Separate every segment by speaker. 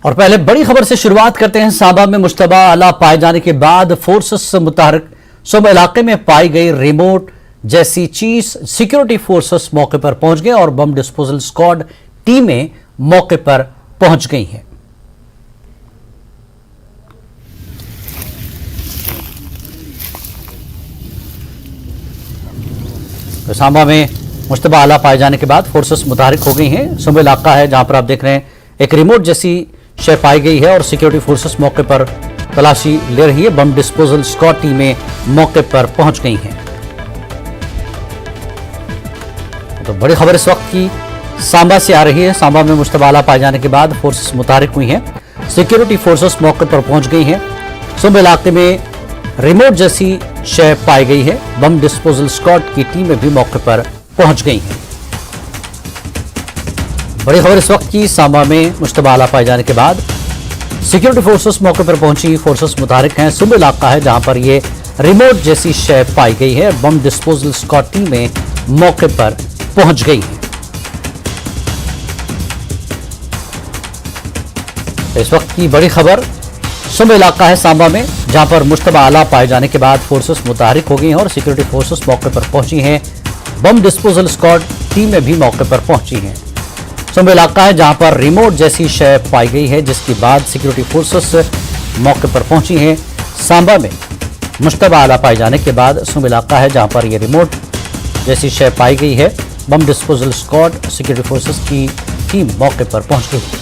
Speaker 1: और पहले बड़ी खबर से शुरुआत करते हैं। सांबा में मुश्तबा आला पाए जाने के बाद फोर्सेस मुतहर्रिक सुबह इलाके में पाई गई रिमोट जैसी चीज सिक्योरिटी फोर्सेस मौके पर पहुंच गए और बम डिस्पोजल स्क्वाड टीमें मौके पर पहुंच गई हैं। तो सांबा में मुश्तबा आला पाए जाने के बाद फोर्सेस मुतहर्रिक हो गई हैं। सुबह इलाका है जहां पर आप देख रहे हैं एक रिमोट जैसी शय पाई गई है और सिक्योरिटी फोर्सेस मौके पर तलाशी ले रही है। बम डिस्पोजल स्क्वाड टीमें मौके पर पहुंच गई हैं। तो बड़ी खबर इस वक्त की सांबा से आ रही है। सांबा में मुश्तबा आला पाए जाने के बाद फोर्सेस मुतहर्रिक हुई हैं। सिक्योरिटी फोर्सेस मौके पर पहुंच गई हैं। सुबह इलाके में रिमोट जैसी शय पाई गई है। बम डिस्पोजल स्क्वाड की टीमें भी मौके पर पहुंच गई हैं। बड़ी खबर इस वक्त की सांबा में मुश्तबा आला पाए जाने के बाद सिक्योरिटी फोर्सेस मौके पर पहुंची। फोर्सेस मुतहर्रिक हैं। सुबह इलाका है जहां पर यह रिमोट जैसी शय पाई गई है। बम डिस्पोजल स्क्वाड टीमें मौके पर पहुंच गई हैं। इस वक्त की बड़ी खबर सुबह इलाका है सांबा में जहां पर मुश्तबा आला पाए जाने के बाद फोर्सेस मुतहर्रिक हो गई हैं और सिक्योरिटी फोर्सेस मौके पर पहुंची हैं। बम डिस्पोजल स्क्वाड टीमें भी मौके पर पहुंची हैं। सुबह इलाका है जहां पर रिमोट जैसी शय पाई गई है, जिसके बाद सिक्योरिटी फोर्सेस मौके पर पहुंची हैं। सांबा में मुश्तबा आला पाए जाने के बाद सुबह इलाका है जहां पर यह रिमोट जैसी शय पाई गई है। Bomb disposal squad security forces की टीम मौके पर पहुंच गई।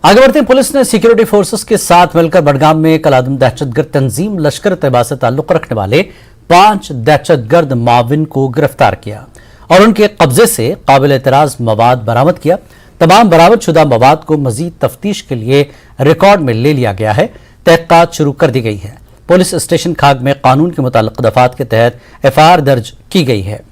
Speaker 1: आगे बढ़ते हैं। पुलिस ने सिक्योरिटी फोर्सेस के साथ मिलकर बडगाम में कलादम दहशतगर्द तंजीम लश्कर तैयबा से ताल्लुक रखने वाले 5 दहशतगर्द माविन को गिरफ्तार किया और उनके कब्जे से काबिल एतराज मवाद बरामद किया। तमाम बरामदशुदा मवाद को मजीद तफ्तीश के लिए रिकॉर्ड में ले लिया गया है। तहकीकात शुरू कर दी गई है। पुलिस स्टेशन खाग में कानून के मुतालिक दफात के तहत एफआईआर दर्ज की गई है।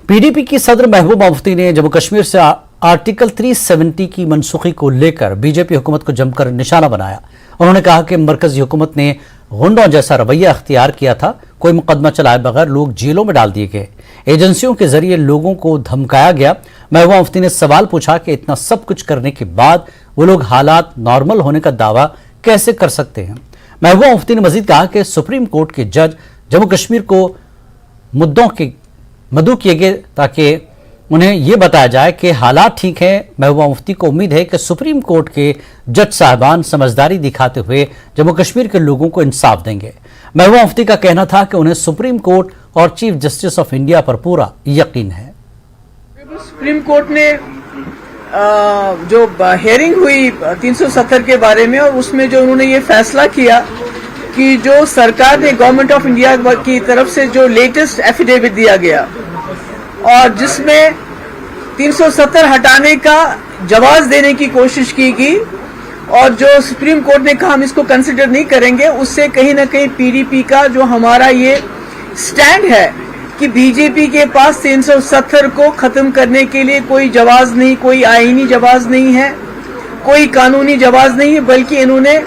Speaker 1: पीडीपी की सदर महबूबा मुफ्ती ने जम्मू कश्मीर से आर्टिकल 370 की मनसूखी को लेकर बीजेपी हुकूमत को जमकर निशाना बनाया। उन्होंने कहा कि मरकजी हुकूमत ने गुंडों जैसा रवैया अख्तियार किया था। कोई मुकदमा चलाए बगैर लोग जेलों में डाल दिए गए। एजेंसियों के जरिए लोगों को धमकाया गया। महबूबा मुफ्ती ने सवाल पूछा कि इतना सब कुछ करने के बाद वो लोग हालात नॉर्मल होने का दावा कैसे कर सकते हैं। महबूबा मुफ्ती ने मजीद कहा कि सुप्रीम कोर्ट के जज जम्मू कश्मीर को मुद्दों के मदऊ किए गए ताकि उन्हें यह बताया जाए कि हालात ठीक हैं। महबूबा मुफ्ती को उम्मीद है कि सुप्रीम कोर्ट के जज साहबान समझदारी दिखाते हुए जम्मू कश्मीर के लोगों को इंसाफ देंगे। महबूबा मुफ्ती का कहना था कि उन्हें सुप्रीम कोर्ट और चीफ जस्टिस ऑफ इंडिया पर पूरा यकीन है।
Speaker 2: सुप्रीम कोर्ट ने जो हियरिंग हुई 370 के बारे में और उसमें जो उन्होंने ये फैसला किया कि जो सरकार ने गवर्नमेंट ऑफ इंडिया की तरफ से जो लेटेस्ट एफिडेविट दिया गया और जिसमें 370 हटाने का जवाब देने की कोशिश की गई और जो सुप्रीम कोर्ट ने कहा हम इसको कंसिडर नहीं करेंगे, उससे कहीं ना कहीं पीडीपी का जो हमारा ये स्टैंड है कि बीजेपी के पास 370 को खत्म करने के लिए कोई जवाब नहीं, कोई आईनी जवाब नहीं है, कोई कानूनी जवाब नहीं है, बल्कि इन्होंने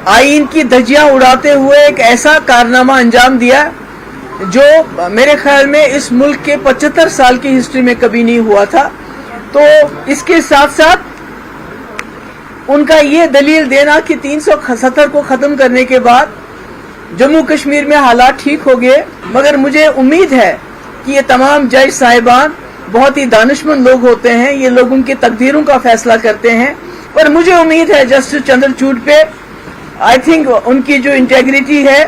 Speaker 2: आईन की धज्जियां उड़ाते हुए एक ऐसा कारनामा अंजाम दिया जो मेरे ख्याल में इस मुल्क के 75 साल की हिस्ट्री में कभी नहीं हुआ था। तो इसके साथ साथ उनका ये दलील देना कि 370 को खत्म करने के बाद जम्मू कश्मीर में हालात ठीक हो गए, मगर मुझे उम्मीद है कि ये तमाम जज साहिबान बहुत ही दानिशमंद लोग होते हैं। ये लोगों की तकदीरों का फैसला करते हैं। पर मुझे उम्मीद है जस्टिस चंद्रचूड़ पे आई थिंक उनकी जो इंटेग्रिटी है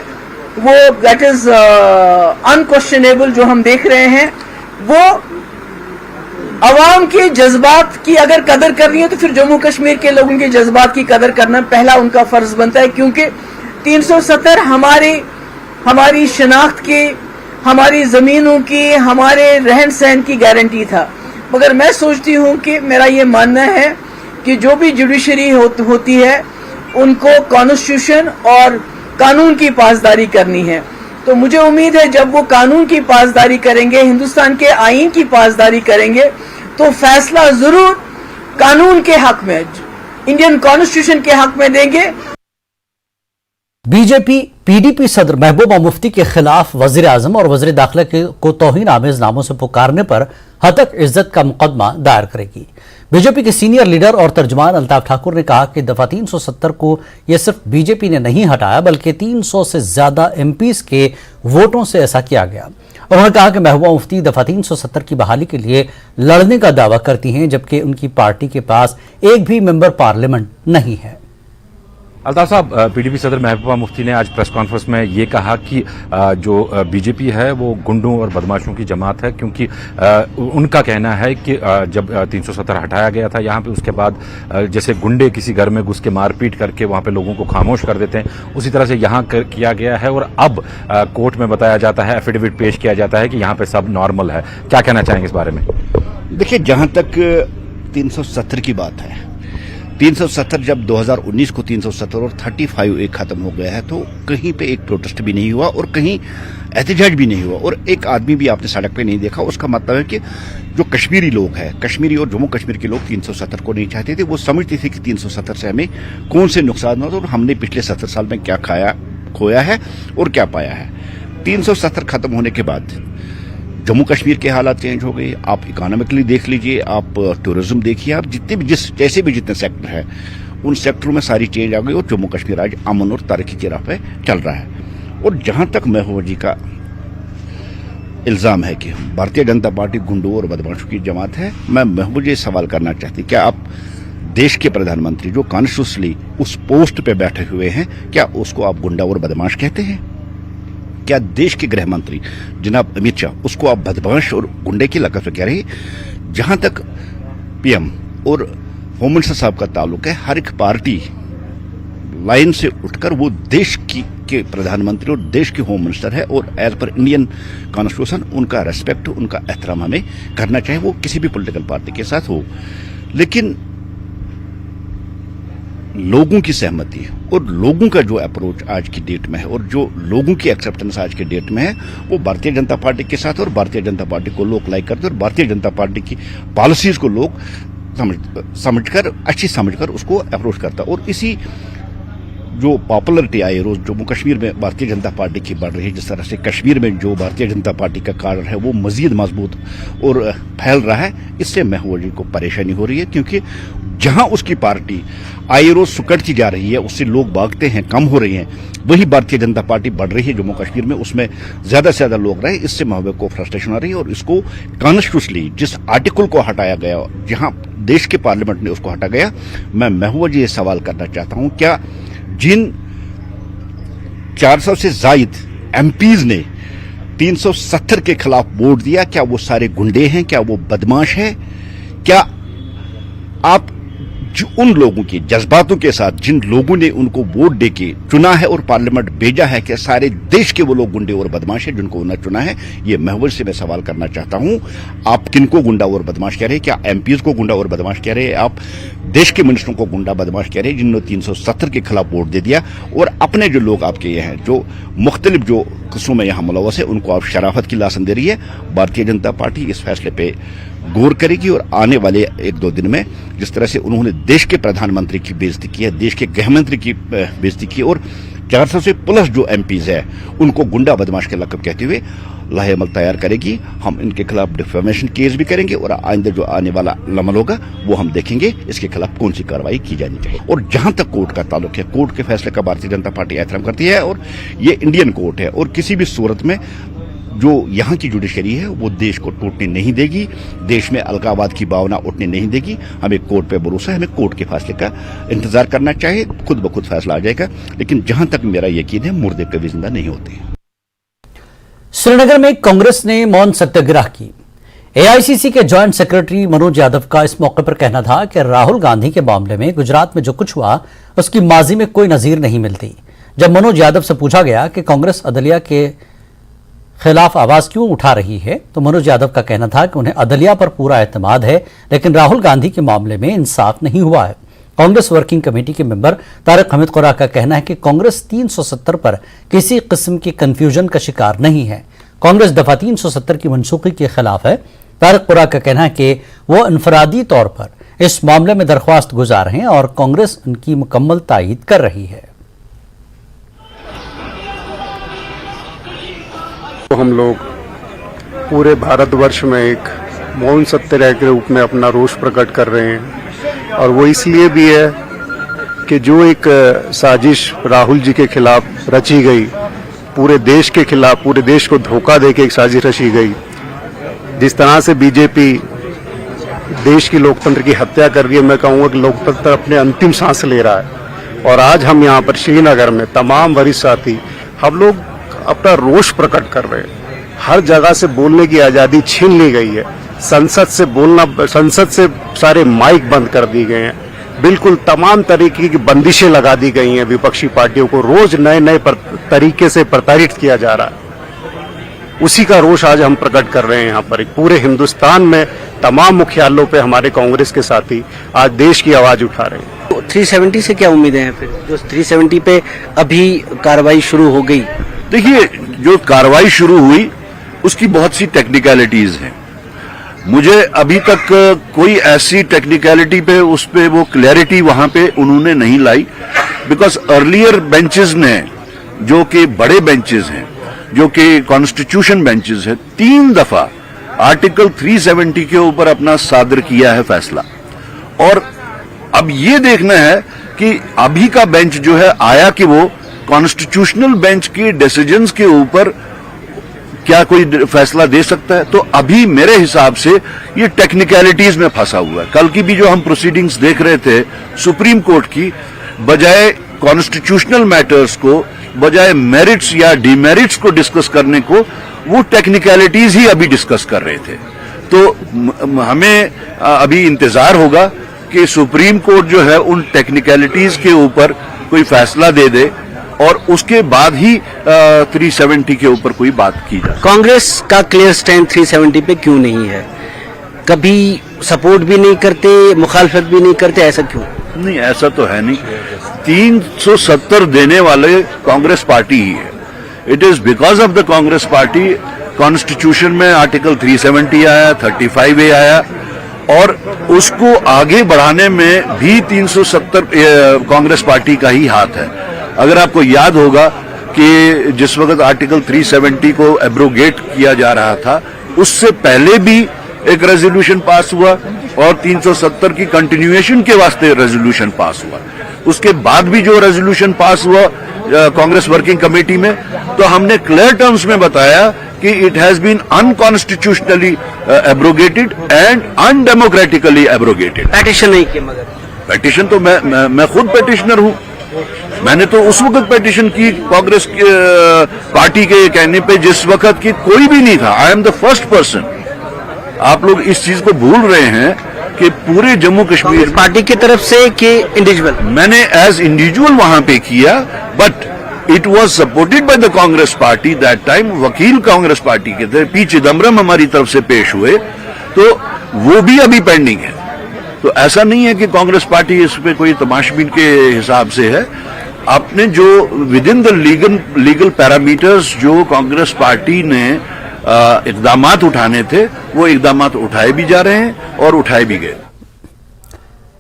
Speaker 2: वो दैट इज अनक्वेश्चनेबल जो हम देख रहे हैं। वो अवाम के जज्बात की अगर कदर करनी है तो फिर जम्मू कश्मीर के लोगों के जज्बात की कदर करना पहला उनका फर्ज बनता है, क्योंकि 370 हमारी शनाख्त की, हमारी जमीनों की, हमारे रहन सहन की गारंटी था। मगर मैं सोचती हूं कि मेरा ये मानना है कि जो भी जुडिशरी होती है उनको कॉन्स्टिट्यूशन और कानून की पासदारी करनी है। तो मुझे उम्मीद है जब वो कानून की पासदारी करेंगे, हिंदुस्तान के आईन की पासदारी करेंगे, तो फैसला जरूर कानून के हक में, इंडियन कॉन्स्टिट्यूशन के हक में देंगे।
Speaker 1: बीजेपी पीडीपी सदर महबूबा मुफ्ती के खिलाफ वजीर आजम और वजीर दाखिला को तौहीन आमेज नामों से पुकारने पर हतक इज्जत का मुकदमा दायर करेगी। बीजेपी के सीनियर लीडर और तर्जुमान अल्ताफ ठाकुर ने कहा कि दफा 370 को यह सिर्फ बीजेपी ने नहीं हटाया बल्कि 300 से ज्यादा एमपीज के वोटों से ऐसा किया गया। उन्होंने कहा कि महबूबा मुफ्ती दफा 370 की बहाली के लिए लड़ने का दावा करती हैं जबकि उनकी पार्टी के पास एक भी मेंबर पार्लियामेंट नहीं है।
Speaker 3: अल्ताफ साहब, पीडीपी सदर महबूबा मुफ्ती ने आज प्रेस कॉन्फ्रेंस में ये कहा कि जो बीजेपी है वो गुंडों और बदमाशों की जमात है, क्योंकि उनका कहना है कि जब 370 हटाया गया था यहाँ पे, उसके बाद जैसे गुंडे किसी घर में घुस के मारपीट करके वहाँ पे लोगों को खामोश कर देते हैं, उसी तरह से यहाँ किया गया है और अब कोर्ट में बताया जाता है, एफिडेविट पेश किया जाता है कि यहाँ पे सब नॉर्मल है। क्या कहना चाहेंगे इस बारे में?
Speaker 4: देखिए, जहां तक 370 की बात है, 370 जब 2019 को 370 और 35 एक खत्म हो गया है तो कहीं पे एक प्रोटेस्ट भी नहीं हुआ और कहीं एहतजाज भी नहीं हुआ और एक आदमी भी आपने सड़क पे नहीं देखा। उसका मतलब है कि जो कश्मीरी लोग हैं, कश्मीरी और जम्मू कश्मीर के लोग 370 को नहीं चाहते थे। वो समझते थे कि 370 से हमें कौन से नुकसान होते और हमने पिछले 70 साल में क्या खोया है और क्या पाया है। 370 खत्म होने के बाद जम्मू कश्मीर के हालात चेंज हो गए। आप इकोनॉमिकली देख लीजिए, आप टूरिज्म देखिए, आप जितने भी जितने सेक्टर हैं उन सेक्टरों में सारी चेंज आ गई और जम्मू कश्मीर आज अमन और तरक्की की राह पे चल रहा है। और जहां तक महबूबा जी का इल्जाम है कि भारतीय जनता पार्टी गुंडों और बदमाशों की जमात है, मैं महबूबा जी सवाल करना चाहती, क्या आप देश के प्रधानमंत्री जो कॉन्स्टिट्यूशनली उस पोस्ट पे बैठे हुए हैं, क्या उसको आप गुंडा और बदमाश कहते हैं? क्या देश के गृह मंत्री जनाब अमित शाह उसको आप बदमाश और गुंडे की लकब से कह रहे हैं? जहां तक पीएम और होम मिनिस्टर साहब का ताल्लुक है, हर एक पार्टी लाइन से उठकर वो देश के प्रधानमंत्री और देश के होम मिनिस्टर है और एज पर इंडियन कॉन्स्टिट्यूशन उनका रेस्पेक्ट, उनका एहतराम हमें करना चाहिए, वो किसी भी पॉलिटिकल पार्टी के साथ हो। लेकिन लोगों की सहमति और लोगों का जो अप्रोच आज की डेट में है और जो लोगों की एक्सेप्टेंस आज की डेट में है वो भारतीय जनता पार्टी के साथ, और भारतीय जनता पार्टी को लोग लाइक करते और भारतीय जनता पार्टी की पॉलिसीज को लोग अच्छी समझकर उसको अप्रोच करता। और इसी जो पॉपुलरिटी आई रोज जम्मू कश्मीर में भारतीय जनता पार्टी की बढ़ रही है, जिस तरह से कश्मीर में जो भारतीय जनता पार्टी का कार्य है वो मजीद मजबूत और फैल रहा है, इससे महबूबा जी को परेशानी हो रही है। क्योंकि जहां उसकी पार्टी आई रोज सुकड़ती जा रही है, उससे लोग भागते हैं, कम हो रही हैं, वही भारतीय जनता पार्टी बढ़ रही है जम्मू कश्मीर में, उसमें ज्यादा से ज्यादा लोग रहे, इससे महबूबा को फ्रस्ट्रेशन आ रही है। और इसको कॉन्स्टिट्यूशनली जिस आर्टिकल को हटाया गया, जहां देश के पार्लियामेंट ने उसको हटा गया, मैं महबूबा जी ये सवाल करना चाहता हूं, क्या जिन 400 से जायद एमपीज ने 370 के खिलाफ वोट दिया, क्या वो सारे गुंडे हैं? क्या वो बदमाश है? क्या आप जो उन लोगों के जज्बातों के साथ जिन लोगों ने उनको वोट देके चुना है और पार्लियामेंट भेजा है, क्या सारे देश के वो लोग गुंडे और बदमाश हैं जिनको उन्होंने चुना है? ये महबूबा से मैं सवाल करना चाहता हूं, आप किनको गुंडा और बदमाश कह रहे हैं? क्या एमपीज को गुंडा और बदमाश कह रहे हैं? आप देश के मिनिस्टरों को गुंडा बदमाश कह रहे हैं जिन्होंने 370 के खिलाफ वोट दे दिया? और अपने जो लोग आपके ये हैं जो मुख्तलिफ जो किस्मों में यहाँ मुलव्वस है, उनको आप शराफत की लासन दे रही है। भारतीय जनता पार्टी इस फैसले पे गौर करेगी और आने वाले 1-2 दिन में जिस तरह से उन्होंने देश के प्रधानमंत्री की बेइज्जती की है, देश के गृहमंत्री की बेइज्जती की और 400 से प्लस जो एमपीज है उनको गुंडा बदमाश के लकब कहते हुए लाहेअमल तैयार करेगी। हम इनके खिलाफ डिफेमेशन केस भी करेंगे और आइंदा जो आने वाला अमल होगा वो हम देखेंगे इसके खिलाफ कौन सी कार्रवाई की जानी चाहिए। और जहां तक कोर्ट का ताल्लुक है, कोर्ट के फैसले का भारतीय जनता पार्टी एहतराम करती है और ये इंडियन कोर्ट है और किसी भी सूरत में जो यहाँ की जुडिशरी है वो देश को टूटने नहीं देगी, देश में अलगाववाद की भावना उठने नहीं देगी। हमें कोर्ट पे भरोसा है, हमें कोर्ट के फैसले का इंतजार करना चाहिए, खुद ब खुद फैसला आ जाएगा। लेकिन जहां तक मेरा यकीन है, मुर्दे कभी जिंदा नहीं होते।
Speaker 1: श्रीनगर में कांग्रेस ने मौन सत्याग्रह की। एआईसीसी के जॉइंट सेक्रेटरी मनोज यादव का इस मौके पर कहना था कि राहुल गांधी के मामले में गुजरात में जो कुछ हुआ उसकी माजी में कोई नजीर नहीं मिलती। जब मनोज यादव से पूछा गया कि कांग्रेस अदलिया के खिलाफ आवाज क्यों उठा रही है, तो मनोज यादव का कहना था कि उन्हें अदलिया पर पूरा एतमाद है, लेकिन राहुल गांधी के मामले में इंसाफ नहीं हुआ है। कांग्रेस वर्किंग कमेटी के मेंबर तारिक हमीद कुरैशी का कहना है कि कांग्रेस 370 पर किसी किस्म की कंफ्यूजन का शिकार नहीं है। कांग्रेस दफा 370 की मनसूखी के खिलाफ है। तारिक कुरैशी का कहना है कि वो इनफरादी तौर पर इस मामले में दरख्वास्त गुजार हैं और कांग्रेस उनकी मुकम्मल तायीद कर रही है।
Speaker 5: तो हम लोग पूरे भारतवर्ष में एक मौन सत्याग्रह के रूप में अपना रोष प्रकट कर रहे हैं, और वो इसलिए भी है कि जो एक साजिश राहुल जी के खिलाफ रची गई, पूरे देश के खिलाफ, पूरे देश को धोखा देके एक साजिश रची गई, जिस तरह से बीजेपी देश की लोकतंत्र की हत्या कर रही है, मैं कहूँगा कि लोकतंत्र अपने अंतिम सांस ले रहा है। और आज हम यहाँ पर श्रीनगर में तमाम वरिष्ठ साथी हम लोग अपना रोष प्रकट कर रहे हैं। हर जगह से बोलने की आज़ादी छीन ली गई है। संसद से सारे माइक बंद कर दिए गए हैं। बिल्कुल तमाम तरीके की बंदिशें लगा दी गई हैं। विपक्षी पार्टियों को रोज नए नए तरीके से प्रताड़ित किया जा रहा है। उसी का रोष आज हम प्रकट कर रहे हैं। यहाँ पर पूरे हिंदुस्तान में तमाम मुख्यालयों पे हमारे कांग्रेस के साथी आज देश की आवाज उठा रहे हैं।
Speaker 6: 370 से क्या उम्मीदें हैं फिर, जो 370 पे अभी कार्रवाई शुरू हो गई?
Speaker 7: देखिए, जो कार्रवाई शुरू हुई उसकी बहुत सी टेक्निकलिटीज हैं। मुझे अभी तक कोई ऐसी टेक्निकलिटी पे उस पे वो क्लैरिटी वहां पे उन्होंने नहीं लाई, बिकॉज अर्लियर बेंचेस ने, जो कि बड़े बेंचेस हैं, जो कि कॉन्स्टिट्यूशन बेंचेस है, 3 दफा आर्टिकल 370 के ऊपर अपना सादर किया है फैसला। और अब ये देखना है कि अभी का बेंच जो है आया कि वो कॉन्स्टिट्यूशनल बेंच के डिसीजंस के ऊपर क्या कोई फैसला दे सकता है। तो अभी मेरे हिसाब से ये टेक्निकलिटीज में फंसा हुआ है। कल की भी जो हम प्रोसीडिंग्स देख रहे थे सुप्रीम कोर्ट की, बजाय कॉन्स्टिट्यूशनल मैटर्स को, बजाय मेरिट्स या डिमेरिट्स को डिस्कस करने को, वो टेक्निकलिटीज ही अभी डिस्कस कर रहे थे। तो हमें अभी इंतजार होगा कि सुप्रीम कोर्ट जो है उन टेक्निकलिटीज के ऊपर कोई फैसला दे दे और उसके बाद ही 370 के ऊपर कोई बात की जाए।
Speaker 6: कांग्रेस का क्लियर स्टैंड 370 पे क्यों नहीं है? कभी सपोर्ट भी नहीं करते, मुखालफत भी नहीं करते, ऐसा क्यों?
Speaker 7: नहीं, ऐसा तो है नहीं। 370 देने वाले कांग्रेस पार्टी ही है। It is because of the Congress party constitution में आर्टिकल 370 आया, 35A आया, और उसको आगे बढ़ाने में भी 370 कांग्रेस पार्टी का ही हाथ है। अगर आपको याद होगा कि जिस वक्त आर्टिकल 370 को एब्रोगेट किया जा रहा था, उससे पहले भी एक रेजोल्यूशन पास हुआ और 370 की कंटिन्यूएशन के वास्ते रेजोल्यूशन पास हुआ। उसके बाद भी जो रेजोल्यूशन पास हुआ कांग्रेस वर्किंग कमेटी में, तो हमने क्लियर टर्म्स में बताया कि it has been unconstitutionally abrogated and undemocratically abrogated.
Speaker 6: Petition नहीं किया? मगर
Speaker 7: पेटिशन तो मैं खुद पेटिशनर हूं। मैंने तो उस वक्त पेटिशन की कांग्रेस पार्टी के कहने पे जिस वक्त की कोई भी नहीं था। I am the first person. आप लोग इस चीज को भूल रहे हैं कि पूरे जम्मू कश्मीर
Speaker 6: पार्टी की तरफ से कि इंडिविजुअल?
Speaker 7: मैंने एज इंडिविजुअल वहां पे किया, but it was supported by the Congress party that time. वकील कांग्रेस पार्टी के थे, पी चिदम्बरम हमारी तरफ से पेश हुए, तो वो भी अभी पेंडिंग है। तो ऐसा नहीं है कि कांग्रेस पार्टी इस पे कोई तमाशबीन के हिसाब से है। आपने जो with in the legal parameters जो कांग्रेस पार्टी ने इकदामात उठाने थे, वो इकदामात उठाए भी जा रहे हैं और उठाए भी गए।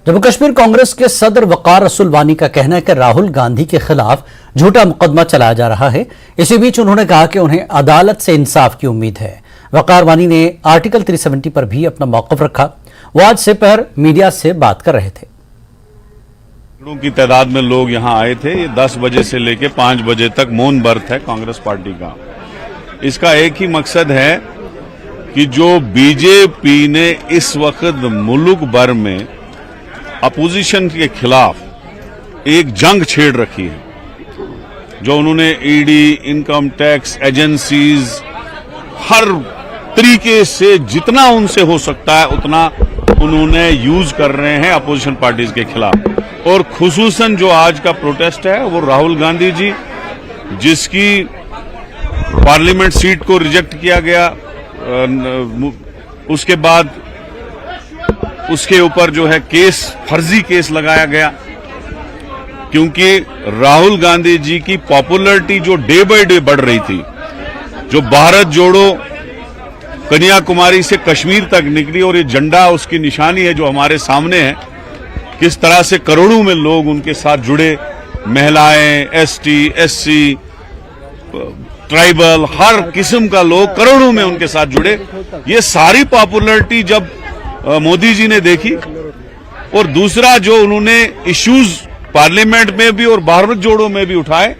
Speaker 1: जम्मू कश्मीर कांग्रेस के सदर वकार रसूल वानी का कहना है कि राहुल गांधी के खिलाफ झूठा मुकदमा चलाया जा रहा है। इसी बीच उन्होंने कहा कि उन्हें अदालत से इंसाफ की उम्मीद है। वकार वानी ने आर्टिकल 370 पर भी अपना मौकफ रखा। वो आज दोपहर मीडिया से बात कर रहे थे।
Speaker 8: की तादाद में लोग यहां आए थे। ये 10 बजे से लेकर 5 बजे तक मौन व्रत है कांग्रेस पार्टी का। इसका एक ही मकसद है कि जो बीजेपी ने इस वक्त मुल्क भर में अपोजिशन के खिलाफ एक जंग छेड़ रखी है, जो उन्होंने ईडी, इनकम टैक्स एजेंसीज, हर तरीके से जितना उनसे हो सकता है उतना उन्होंने यूज कर रहे हैं अपोजिशन पार्टीज के खिलाफ। और खुसूसन जो आज का प्रोटेस्ट है वो राहुल गांधी जी, जिसकी पार्लियामेंट सीट को रिजेक्ट किया गया, उसके बाद उसके ऊपर जो है केस, फर्जी केस लगाया गया, क्योंकि राहुल गांधी जी की पॉपुलैरिटी जो डे बाय डे बढ़ रही थी, जो भारत जोड़ो कन्याकुमारी से कश्मीर तक निकली, और ये झंडा उसकी निशानी है जो हमारे सामने है, किस तरह से करोड़ों में लोग उनके साथ जुड़े, महिलाएं, एसटी, एससी, ट्राइबल, हर किस्म का लोग करोड़ों में उनके साथ जुड़े। ये सारी पॉपुलैरिटी जब मोदी जी ने देखी, और दूसरा जो उन्होंने इश्यूज पार्लियामेंट में भी और भारत जोड़ो में भी उठाए,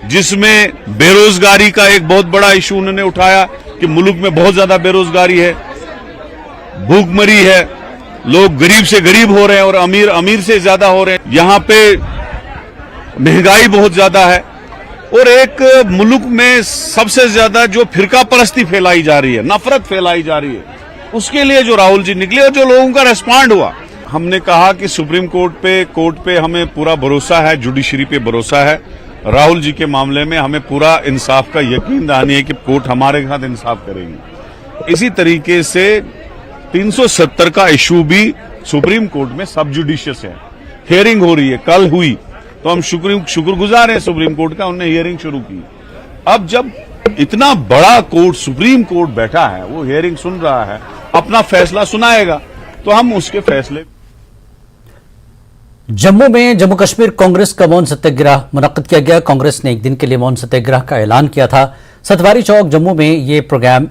Speaker 8: जिसमें बेरोजगारी का एक बहुत बड़ा इशू उन्होंने उठाया कि मुल्क में बहुत ज्यादा बेरोजगारी है, भूखमरी है, लोग गरीब से गरीब हो रहे हैं और अमीर अमीर से ज्यादा हो रहे हैं, यहां पे महंगाई बहुत ज्यादा है, और एक मुल्क में सबसे ज्यादा जो फिरका परस्ती फैलाई जा रही है, नफरत फैलाई जा रही है, उसके लिए जो राहुल जी निकले और जो लोगों का रेस्पॉन्ड हुआ। हमने कहा कि सुप्रीम कोर्ट पे हमें पूरा भरोसा है, जुडिशरी पे भरोसा है। राहुल जी के मामले में हमें पूरा इंसाफ का यकीन दहानी है कि कोर्ट हमारे साथ इंसाफ करेगी। इसी तरीके से 370 का इशू भी सुप्रीम कोर्ट में सब जुडिशियस है, हियरिंग हो रही है, कल हुई, तो हम शुक्रगुजार हैं सुप्रीम कोर्ट का, उन्होंने हियरिंग शुरू की। अब जब इतना बड़ा कोर्ट सुप्रीम कोर्ट बैठा है, वो हियरिंग सुन रहा है, अपना फैसला सुनाएगा, तो हम उसके फैसले।
Speaker 1: जम्मू में जम्मू कश्मीर कांग्रेस का मौन सत्याग्रह मुनक्किद किया गया। कांग्रेस ने एक दिन के लिए मौन सत्याग्रह का ऐलान किया था। सतवारी चौक जम्मू में ये प्रोग्राम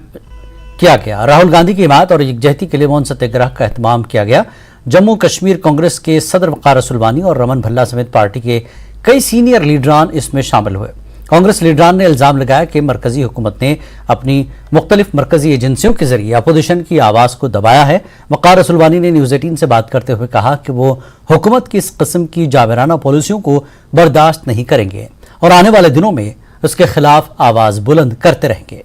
Speaker 1: किया गया। राहुल गांधी की हिमायत और यकजहती के लिए मौन सत्याग्रह का एहतमाम किया गया। जम्मू कश्मीर कांग्रेस के सदर वक़ार रसूलवानी और रमन भल्ला समेत पार्टी के कई सीनियर लीडरान इसमें शामिल हुए। कांग्रेस लीडरान ने इल्जाम लगाया कि मरकजी हुकूमत ने अपनी मुख्तलिफ मरकजी एजेंसियों के जरिए अपोजिशन की आवाज को दबाया है। वक़ार रसूलवानी ने न्यूज़ 18 से बात करते हुए कहा कि वो हुकूमत की इस किस्म की जाबराना पॉलिसियों को बर्दाश्त नहीं करेंगे और आने वाले दिनों में उसके खिलाफ आवाज बुलंद करते रहेंगे।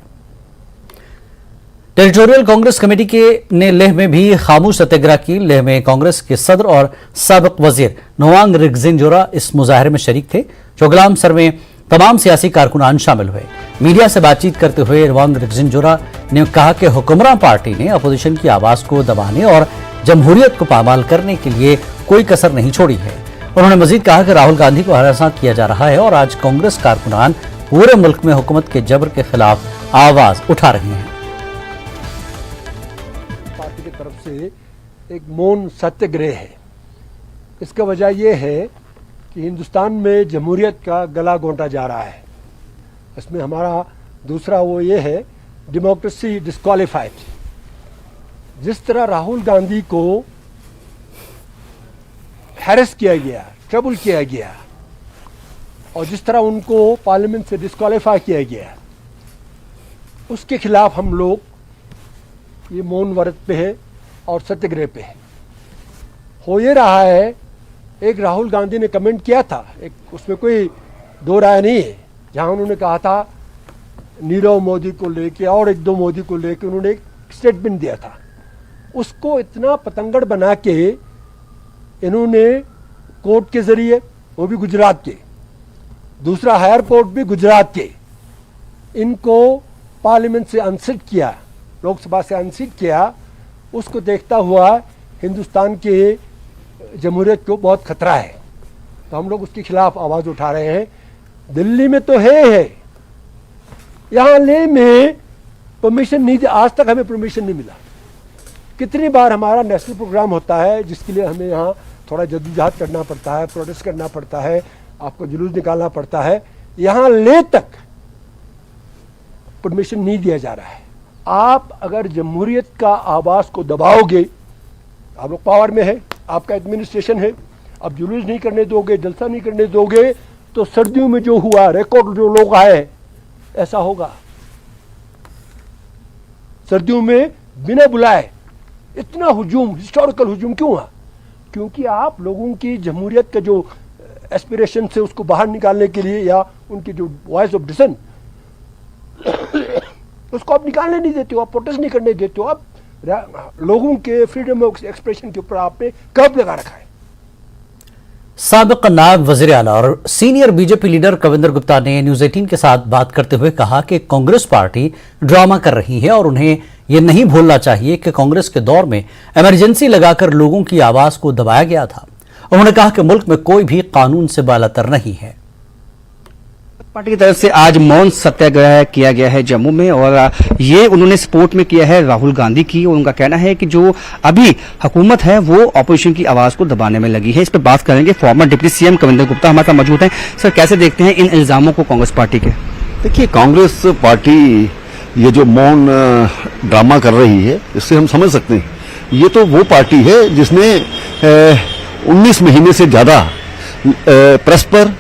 Speaker 1: टेरिटोरियल कांग्रेस कमेटी ने लेह में भी खामोश सत्याग्रह की। लेह में कांग्रेस के सदर और साबिक वजीर नवांग रिगजिनजोरा इस मुजाहरे में शरीक थे। चोगलाम सर में तमाम सियासी कारकुनान शामिल हुए। मीडिया से बातचीत करते हुए नवांग रिगजिनजोरा ने कहा कि हुक्मरान पार्टी ने अपोजिशन की आवाज को दबाने और जमहूरियत को पामाल करने के लिए कोई कसर नहीं छोड़ी है। उन्होंने मजीद कहा कि राहुल गांधी को हरासा किया जा रहा है और आज कांग्रेस कारकुनान पूरे मुल्क में हुकूमत के जबर के खिलाफ आवाज उठा रहे हैं।
Speaker 9: पार्टी की तरफ से एक मौन सत्याग्रह है। इसका वजह यह है कि हिंदुस्तान में जमहूरियत का गला घोंटा जा रहा है। इसमें हमारा दूसरा वो ये है, डेमोक्रेसी डिस्क्वालिफाइड। जिस तरह राहुल गांधी को हैरेस किया गया, ट्रबल किया गया और जिस तरह उनको पार्लियामेंट से डिस्क्वालीफाई किया गया, उसके खिलाफ हम लोग ये मौन व्रत पे है और सत्याग्रह पे है। हो ये रहा है, एक राहुल गांधी ने कमेंट किया था, एक उसमें कोई दो राय नहीं है, जहां उन्होंने कहा था नीरव मोदी को लेके और एक दो मोदी को लेके उन्होंने एक स्टेटमेंट दिया था। उसको इतना पतंगड़ बना के इन्होंने कोर्ट के जरिए, वो भी गुजरात के, दूसरा हायर कोर्ट भी गुजरात के, इनको पार्लियामेंट से अनसीट किया, लोकसभा से अनसीट किया। उसको देखता हुआ हिंदुस्तान के जमहूरियत को बहुत खतरा है, तो हम लोग उसके खिलाफ आवाज उठा रहे हैं। दिल्ली में तो है, यहाँ लेह में परमिशन नहीं, आज तक हमें परमिशन नहीं मिला। कितनी बार हमारा नेशनल प्रोग्राम होता है जिसके लिए हमें यहाँ थोड़ा जद्दोजहद करना पड़ता है, प्रोटेस्ट करना पड़ता है, आपको जुलूस निकालना पड़ता है, यहाँ लेह तक परमिशन नहीं दिया जा रहा है। आप अगर जमहूरियत का आवाज को दबाओगे, आप लोग पावर में है, आपका एडमिनिस्ट्रेशन है, अब जुलूस नहीं करने दोगे, जलसा नहीं करने दोगे, तो सर्दियों में जो हुआ, रिकॉर्ड जो लोग आए, ऐसा होगा। सर्दियों में बिना बुलाए इतना हुजूम, हिस्टोरिकल हुजूम क्यों हुआ? क्योंकि आप लोगों की जमहूरियत का जो एस्पिरेशन से उसको बाहर निकालने के लिए, या उनकी जो वॉइस ऑफ डिसेंट उसको आप निकालने नहीं देते हो, आप प्रोटेस्ट नहीं करने देते हो, आप लोगों के फ्रीडम ऑफ एक्सप्रेशन के ऊपर आपने कर्ब लगा रखा है।
Speaker 1: साबिक नायब वजीर आला और senior BJP leader Kavinder Gupta ने न्यूज़ 18 के साथ बात करते हुए कहा कि कांग्रेस पार्टी ड्रामा कर रही है और उन्हें यह नहीं भूलना चाहिए कि कांग्रेस के दौर में इमरजेंसी लगाकर लोगों की आवाज को दबाया गया था। उन्होंने कहा कि मुल्क में कोई भी कानून से बालातर नहीं है।
Speaker 6: पार्टी की तरफ से आज मौन सत्याग्रह किया गया है जम्मू में, और ये उन्होंने सपोर्ट में किया है राहुल गांधी की, और उनका कहना है कि जो अभी हुकूमत है वो ऑपोजिशन की आवाज को दबाने में लगी है। इस पर बात करेंगे farmer deputy CM Kavinder Gupta हमारे साथ मौजूद हैं। सर, कैसे देखते हैं इन इल्जामों को कांग्रेस पार्टी के?
Speaker 7: देखिए, कांग्रेस पार्टी ये जो मौन ड्रामा कर रही है, इससे हम समझ सकते हैं ये तो वो पार्टी है जिसने 19 महीने से ज्यादा प्रेस पर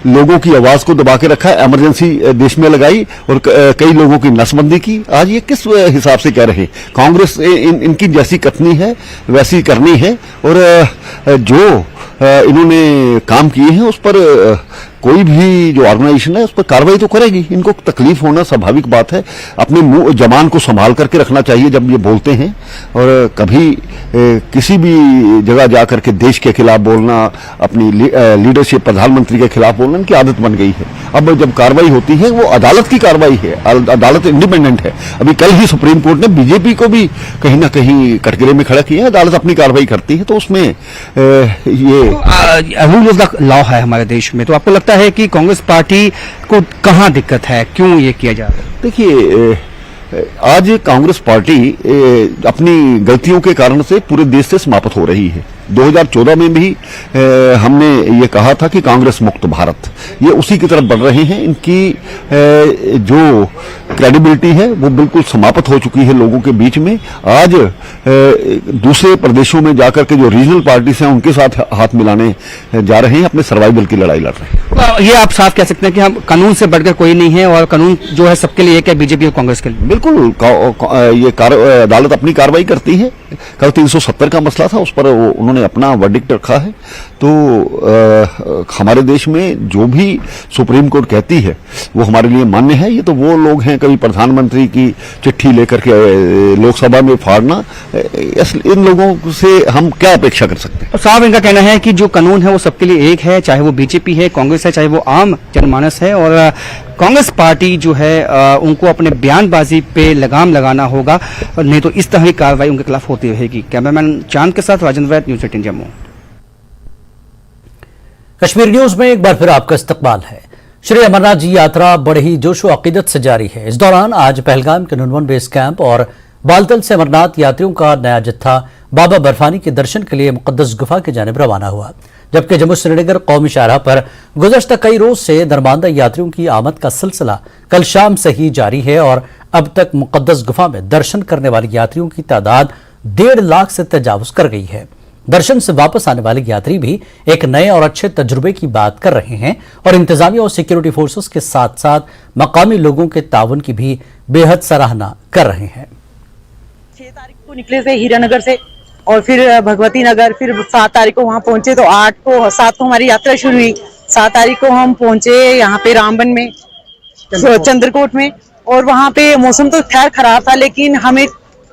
Speaker 7: लोगों की आवाज को दबा के रखा है, इमरजेंसी देश में लगाई और कई लोगों की नसबंदी की। आज ये किस हिसाब से कह रहे हैं? कांग्रेस इनकी जैसी कथनी है वैसी करनी है, और जो इन्होंने काम किए हैं उस पर कोई भी जो ऑर्गेनाइजेशन है उस पर कार्रवाई तो करेगी। इनको तकलीफ होना स्वाभाविक बात है। अपने मुंह जबान को संभाल करके रखना चाहिए जब ये बोलते हैं, और कभी किसी भी जगह जाकर के देश के खिलाफ बोलना, अपनी लीडरशिप प्रधानमंत्री के खिलाफ बोलना इनकी आदत बन गई है। अब जब कार्रवाई होती है वो अदालत की कार्रवाई है, अदालत इंडिपेंडेंट है। अभी कल ही सुप्रीम कोर्ट ने बीजेपी को भी कहीं ना कहीं कटघरे में खड़ा किया है। अदालत अपनी कार्रवाई करती है, तो उसमें ये
Speaker 6: रूल ऑफ द लॉ है हमारे देश में। तो आपको लगता है कि कांग्रेस पार्टी को कहाँ दिक्कत है, क्यों ये किया जा रहा है?
Speaker 7: देखिए, आज कांग्रेस पार्टी अपनी गलतियों के कारण से पूरे देश से समाप्त हो रही है। 2014 में भी हमने ये कहा था कि कांग्रेस मुक्त भारत, ये उसी की तरफ बढ़ रहे हैं। इनकी जो क्रेडिबिलिटी है वो बिल्कुल समाप्त हो चुकी है लोगों के बीच में। आज दूसरे प्रदेशों में जाकर के जो रीजनल पार्टीज हैं उनके साथ हाथ मिलाने जा रहे हैं, अपने सर्वाइवल की लड़ाई लड़ रहे हैं।
Speaker 6: ये आप साफ कह सकते हैं कि हम कानून से बढ़कर कोई नहीं है, और कानून जो है सबके लिए एक है, बीजेपी और कांग्रेस के लिए।
Speaker 7: बिल्कुल, ये अदालत अपनी कार्रवाई करती है। कल 370 का मसला था, उस पर उन्होंने अपना वर्डिक्ट रखा है। तो हमारे देश में जो भी सुप्रीम कोर्ट कहती है वो हमारे लिए मान्य है। ये तो वो लोग हैं, कभी प्रधानमंत्री की चिट्ठी लेकर के लोकसभा में फाड़ना, इन लोगों से हम क्या अपेक्षा कर सकते हैं?
Speaker 6: साहब, इनका कहना है कि जो कानून है वो सबके लिए एक है, चाहे वो बीजेपी है, कांग्रेस है, चाहे वो आम जनमानस है, और कांग्रेस पार्टी जो है उनको अपने बयानबाजी पे लगाम लगाना होगा, नहीं तो इस तरह की कार्रवाई उनके खिलाफ होती रहेगी। कैमरामैन चांद के साथ राजेंद्र वैद, न्यूज़ 18 जम्मू।
Speaker 1: कश्मीर न्यूज में एक बार फिर आपका इस्तकबाल है। श्री अमरनाथ जी यात्रा बड़े ही जोशो अकीदत से जारी है। इस दौरान आज पहलगाम के नुनवन बेस कैंप और बालतल से अमरनाथ यात्रियों का नया जत्था बाबा बर्फानी के दर्शन के लिए मुकद्दस गुफा की जानिब रवाना हुआ, जबकि जम्मू श्रीनगर कौमी शाहराह पर गुज़श्ता कई रोज से दरमांदा यात्रियों की आमद का सिलसिला कल शाम से ही जारी है, और अब तक मुकद्दस गुफा में दर्शन करने वाले यात्रियों की तादाद 1.5 लाख से तजावुज कर गई है। दर्शन से वापस आने वाले यात्री भी एक नए और अच्छे तजुर्बे की बात कर रहे हैं, और इंतजामिया और सिक्योरिटी फोर्सेस के साथ साथ मकामी लोगों के ताउन की भी बेहद सराहना कर रहे हैं।
Speaker 10: 6 तारीख को निकले थे हीरानगर से, और फिर भगवती नगर, फिर 7 तारीख को वहाँ पहुंचे, तो 7 को हमारी यात्रा शुरू हुई। 7 तारीख को हम पहुंचे यहाँ पे रामबन में, चंद्रकोट में, और वहाँ पे मौसम तो खैर खराब था, लेकिन हमें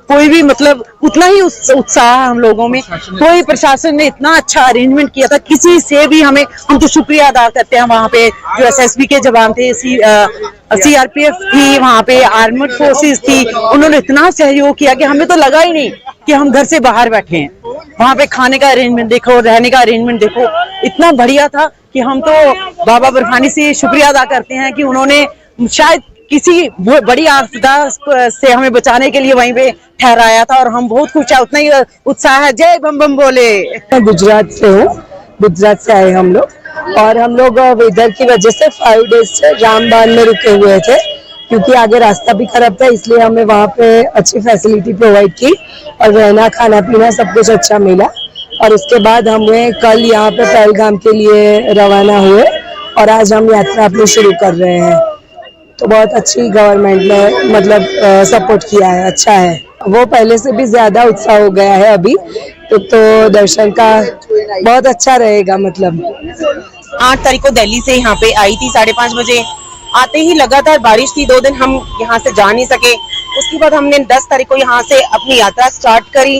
Speaker 10: कोई भी मतलब उतना ही उत्साह हम लोगों में। कोई प्रशासन ने इतना अच्छा अरेंजमेंट किया था, किसी से भी हम तो शुक्रिया अदा करते हैं। वहाँ पे जो SSB के जवान थे, CRPF थी, वहाँ पे आर्मड फोर्सेस थी, उन्होंने इतना सहयोग किया कि हमें तो लगा ही नहीं कि हम घर से बाहर बैठे हैं। वहाँ पे खाने का अरेंजमेंट देखो, रहने का अरेंजमेंट देखो, इतना बढ़िया था कि हम तो बाबा बर्फानी से शुक्रिया अदा करते हैं कि उन्होंने शायद किसी बड़ी आपदा से हमें बचाने के लिए वहीं पे ठहराया था, और हम बहुत खुश है। उतना ही उत्साह है। जय बम बम बोले।
Speaker 11: गुजरात से हूँ, गुजरात से आए हम लोग, और हम लोग वेदर की वजह से 5 डेज से रामबान में रुके हुए थे, क्योंकि आगे रास्ता भी खराब था, इसलिए हमें वहाँ पे अच्छी फैसिलिटी प्रोवाइड की, और रहना खाना पीना सब कुछ अच्छा मिला। और उसके बाद हमें कल यहाँ पे पहलगाम के लिए रवाना हुए, और आज हम यात्रा अपनी शुरू कर रहे हैं। तो बहुत अच्छी गवर्नमेंट ने मतलब सपोर्ट किया है, अच्छा है। वो पहले से भी ज्यादा उत्साह हो गया है अभी, तो दर्शन का बहुत अच्छा रहेगा। मतलब
Speaker 10: 8 तारीख को दिल्ली से यहाँ पे आई थी 5:30 बजे। आते ही लगातार बारिश थी, 2 दिन हम यहाँ से जा नहीं सके। उसके बाद हमने 10 तारीख को यहाँ से अपनी यात्रा स्टार्ट करी,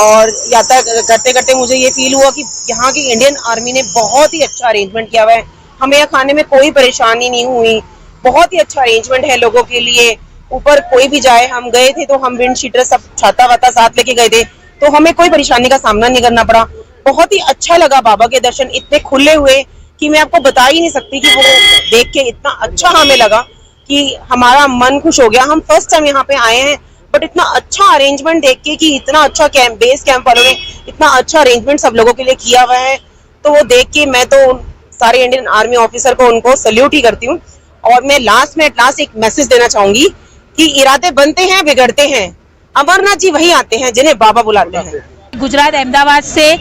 Speaker 10: और यात्रा करते करते मुझे ये फील हुआ कि यहाँ की इंडियन आर्मी ने बहुत ही अच्छा अरेंजमेंट किया हुआ है। हमें यहाँ खाने में कोई परेशानी नहीं हुई, बहुत ही अच्छा अरेंजमेंट है लोगों के लिए। ऊपर कोई भी जाए, हम गए थे तो हम विंड शीटर सब छाता वाता साथ लेके गए थे, तो हमें कोई परेशानी का सामना नहीं करना पड़ा। बहुत ही अच्छा लगा, बाबा के दर्शन इतने खुले हुए कि मैं आपको बता ही नहीं सकती कि वो देख के इतना अच्छा हमें लगा कि हमारा मन खुश हो गया। हम फर्स्ट टाइम यहाँ पे आए हैं, बट इतना अच्छा अरेंजमेंट देख के कि इतना अच्छा बेस कैंप वालों ने इतना अच्छा अरेंजमेंट सब लोगों के लिए किया हुआ है, तो वो देख के मैं तो सारे इंडियन आर्मी ऑफिसर को उनको सल्यूट ही करती हूँ। और मैं लास्ट एक मैसेज देना चाहूंगी कि इरादे बनते हैं बिगड़ते हैं, अमरनाथ जी वही आते हैं जिन्हें बाबा बुलाते हैं।
Speaker 12: गुजरात अहमदाबाद से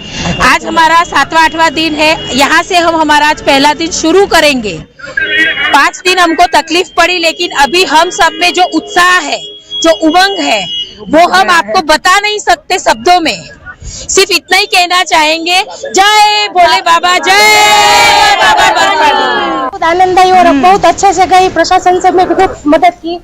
Speaker 12: आज हमारा 7वां दिन है। यहाँ से हम हमारा आज पहला दिन शुरू करेंगे। 5 दिन हमको तकलीफ पड़ी, लेकिन अभी हम सब में जो उत्साह है, जो उमंग है, वो हम आपको बता नहीं सकते शब्दों में। सिर्फ इतना ही कहना चाहेंगे, जय भोले बाबा, जय बाबा बर्फानी।
Speaker 11: बहुत आनंद आई और बहुत अच्छे से गई। प्रशासन से मैं बहुत मदद की।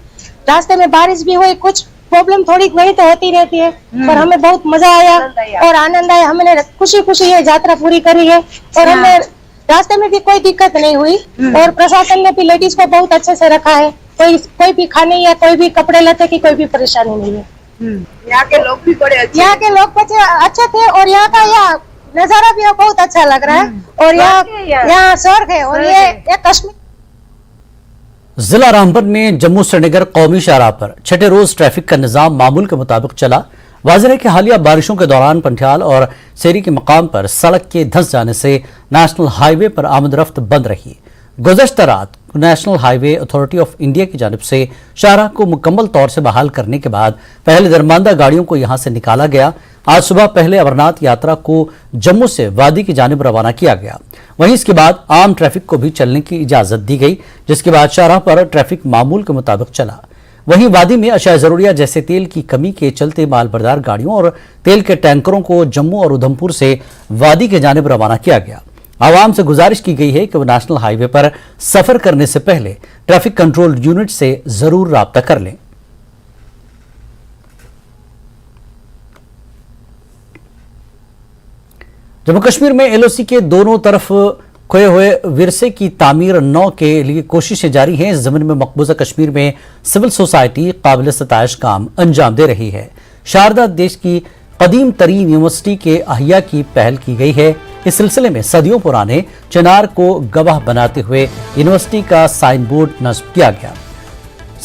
Speaker 11: रास्ते में बारिश भी हुई, कुछ प्रॉब्लम थोड़ी वही तो होती रहती है, पर हमें बहुत मजा आया और आनंद आया। हमने खुशी खुशी ये यात्रा पूरी करी है और हमें रास्ते में भी कोई दिक्कत नहीं हुई और प्रशासन ने भी लेडीज को बहुत अच्छे से रखा है। कोई भी खाने या कोई भी कपड़े लते की कोई भी परेशानी नहीं है।
Speaker 10: यहाँ के लोग भी बड़े अच्छे,
Speaker 11: यहाँ के लोग अच्छे थे और यहाँ का नजारा भी बहुत अच्छा लग रहा है और यहाँ स्वर्ग है और ये कश्मीर।
Speaker 1: जिला रामबन में जम्मू श्रीनगर कौमी शाहराह पर छठे रोज ट्रैफिक का निजाम मामूल के मुताबिक चला। वाज़ेह है कि हालिया बारिशों के दौरान पंठियाल और सेरी के मकाम पर सड़क के धंस जाने से नेशनल हाईवे पर आमदरफ्त बंद रही। गुज़श्ता रात national highway authority of India की जानिब से शाहराह को मुकम्मल तौर से बहाल करने के बाद पहले दरमानदा गाड़ियों को यहां से निकाला गया। आज सुबह पहले अमरनाथ यात्रा को जम्मू से वादी की जानिब रवाना किया गया। वहीं इसके बाद आम ट्रैफिक को भी चलने की इजाजत दी गई, जिसके बाद शाहराह पर ट्रैफिक मामूल के मुताबिक चला। वहीं वादी में अशिया जरूरिया जैसे तेल की कमी के चलते मालबरदार गाड़ियों और तेल के टैंकरों को जम्मू और उधमपुर से वादी की जानिब रवाना किया गया। आवाम से गुजारिश की गई है कि वो नेशनल हाईवे पर सफर करने से पहले ट्रैफिक कंट्रोल यूनिट से जरूर राब्ता कर लें। जम्मू कश्मीर में एलओसी के दोनों तरफ खोए हुए विरसे की तामीर 9 के लिए कोशिशें जारी हैं। इस जमीन में मकबूजा कश्मीर में सिविल सोसाइटी काबिल सताइश काम अंजाम दे रही है। शारदा देश की कदीम तरीन यूनिवर्सिटी के अहिया की पहल की गई है। इस सिलसिले में सदियों पुराने चिनार को गवाह बनाते हुए यूनिवर्सिटी का साइन बोर्ड नस्ब किया गया।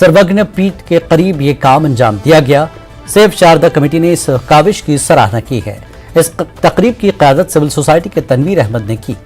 Speaker 1: सर्वज्ञ पीठ के करीब ये काम अंजाम दिया गया। सेफ शारदा कमेटी ने इस काविश की सराहना की है। इस तकरीब की क़यादत सिविल सोसाइटी के तनवीर अहमद ने की।